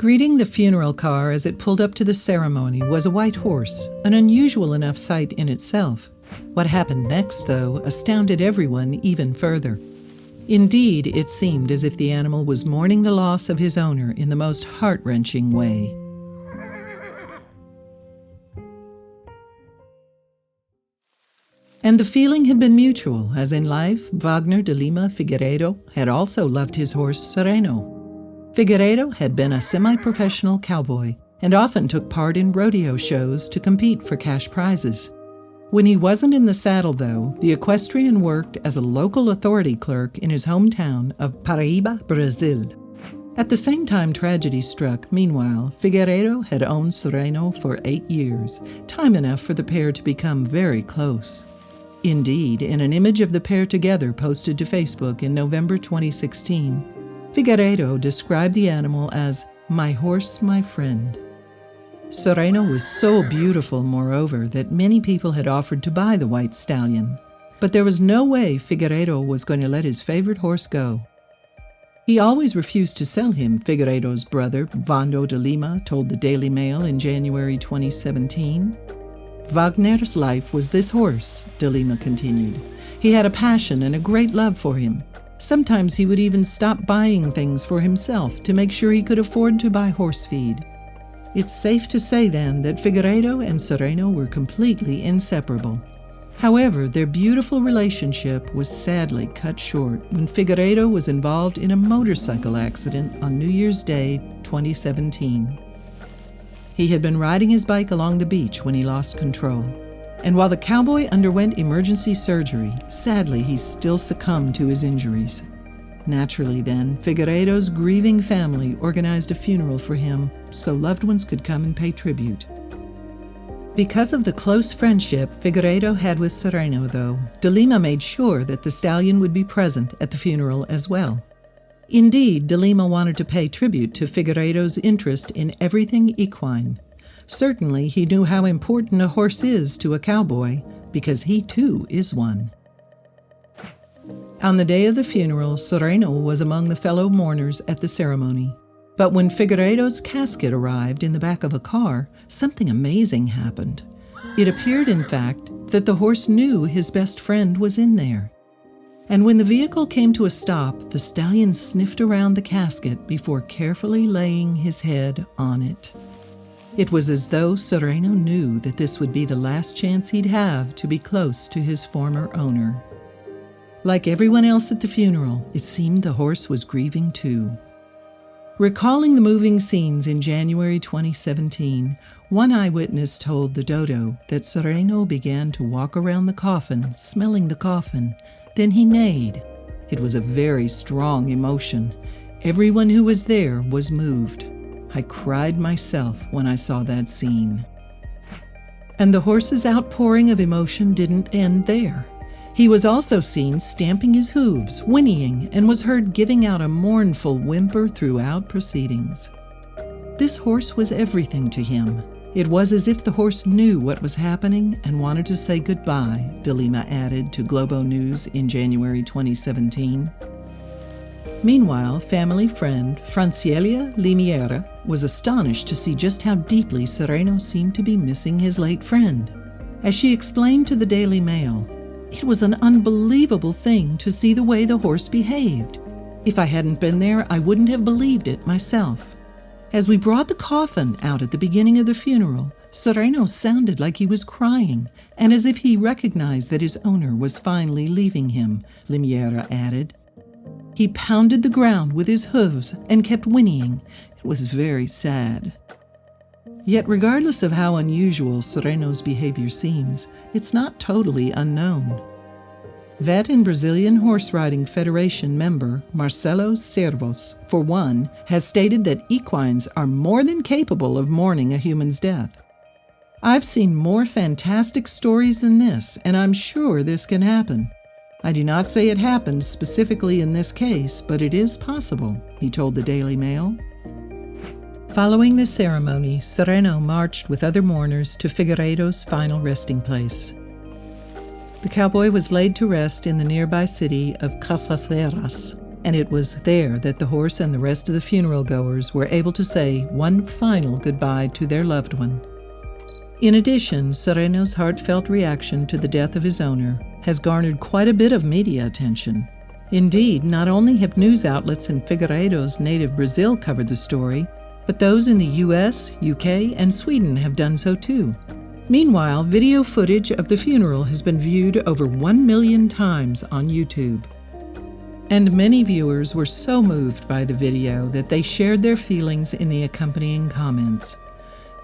Greeting the funeral car as it pulled up to the ceremony was a white horse, an unusual enough sight in itself. What happened next, though, astounded everyone even further. Indeed, it seemed as if the animal was mourning the loss of his owner in the most heart-wrenching way. And the feeling had been mutual, as in life, Wagner de Lima Figueiredo had also loved his horse Sereno. Figueiredo had been a semi-professional cowboy and often took part in rodeo shows to compete for cash prizes. When he wasn't in the saddle, though, the equestrian worked as a local authority clerk in his hometown of Paraíba, Brazil. At the same time tragedy struck, meanwhile, Figueiredo had owned Sereno for 8 years, time enough for the pair to become very close. Indeed, in an image of the pair together posted to Facebook in November 2016, Figueiredo described the animal as, "My horse, my friend." Sereno was so beautiful, moreover, that many people had offered to buy the white stallion. But there was no way Figueiredo was going to let his favorite horse go. He always refused to sell him, Figueiredo's brother, Vando de Lima, told the Daily Mail in January 2017. Wagner's life was this horse, de Lima continued. He had a passion and a great love for him. Sometimes he would even stop buying things for himself to make sure he could afford to buy horse feed. It's safe to say, then, that Figueiredo and Sereno were completely inseparable. However, their beautiful relationship was sadly cut short when Figueiredo was involved in a motorcycle accident on New Year's Day 2017. He had been riding his bike along the beach when he lost control. And while the cowboy underwent emergency surgery, sadly he still succumbed to his injuries. Naturally then, Figueiredo's grieving family organized a funeral for him so loved ones could come and pay tribute. Because of the close friendship Figueiredo had with Sereno, though, de Lima made sure that the stallion would be present at the funeral as well. Indeed, de Lima wanted to pay tribute to Figueiredo's interest in everything equine. Certainly, he knew how important a horse is to a cowboy, because he too is one. On the day of the funeral, Sereno was among the fellow mourners at the ceremony. But when Figueiredo's casket arrived in the back of a car, something amazing happened. It appeared, in fact, that the horse knew his best friend was in there. And when the vehicle came to a stop, the stallion sniffed around the casket before carefully laying his head on it. It was as though Sereno knew that this would be the last chance he'd have to be close to his former owner. Like everyone else at the funeral, it seemed the horse was grieving too. Recalling the moving scenes in January 2017, one eyewitness told the Dodo that Sereno began to walk around the coffin, smelling the coffin. Then he neighed. It was a very strong emotion. Everyone who was there was moved. I cried myself when I saw that scene. And the horse's outpouring of emotion didn't end there. He was also seen stamping his hooves, whinnying, and was heard giving out a mournful whimper throughout proceedings. This horse was everything to him. It was as if the horse knew what was happening and wanted to say goodbye, de Lima added to Globo News in January 2017. Meanwhile, family friend Francielia Limiera was astonished to see just how deeply Sereno seemed to be missing his late friend. As she explained to the Daily Mail, "It was an unbelievable thing to see the way the horse behaved. If I hadn't been there, I wouldn't have believed it myself. As we brought the coffin out at the beginning of the funeral, Sereno sounded like he was crying, and as if he recognized that his owner was finally leaving him," Limiera added. "He pounded the ground with his hooves and kept whinnying. It was very sad." Yet regardless of how unusual Sereno's behavior seems, it's not totally unknown. Vet and Brazilian Horse Riding Federation member Marcelo Servos, for one, has stated that equines are more than capable of mourning a human's death. "I've seen more fantastic stories than this, and I'm sure this can happen. I do not say it happened specifically in this case, but it is possible," he told the Daily Mail. Following the ceremony, Sereno marched with other mourners to Figueiredo's final resting place. The cowboy was laid to rest in the nearby city of Casaceras. and it was there that the horse and the rest of the funeral goers were able to say one final goodbye to their loved one. In addition, Sereno's heartfelt reaction to the death of his owner has garnered quite a bit of media attention. Indeed, not only have news outlets in Figueiredo's native Brazil covered the story, but those in the US, UK, and Sweden have done so too. Meanwhile, video footage of the funeral has been viewed over 1 million times on YouTube. And many viewers were so moved by the video that they shared their feelings in the accompanying comments.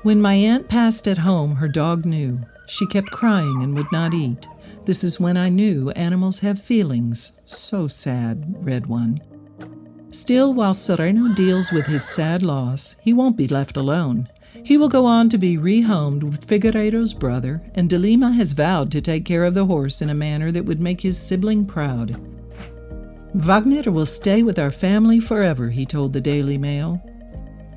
When my aunt passed at home, her dog knew. She kept crying and would not eat. This is when I knew animals have feelings. So sad, read one. Still, while Sereno deals with his sad loss, he won't be left alone. He will go on to be rehomed with Figueiredo's brother, and De Lima has vowed to take care of the horse in a manner that would make his sibling proud. Wagner will stay with our family forever, he told the Daily Mail.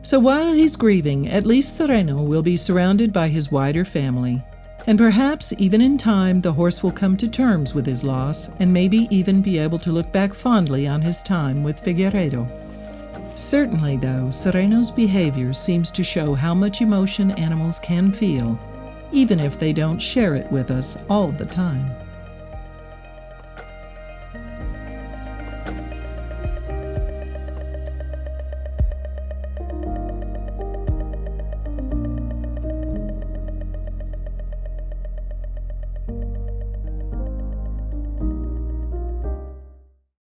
So while he's grieving, at least Sereno will be surrounded by his wider family. And perhaps even in time, the horse will come to terms with his loss and maybe even be able to look back fondly on his time with Figueiredo. Certainly, though, Sereno's behavior seems to show how much emotion animals can feel, even if they don't share it with us all the time.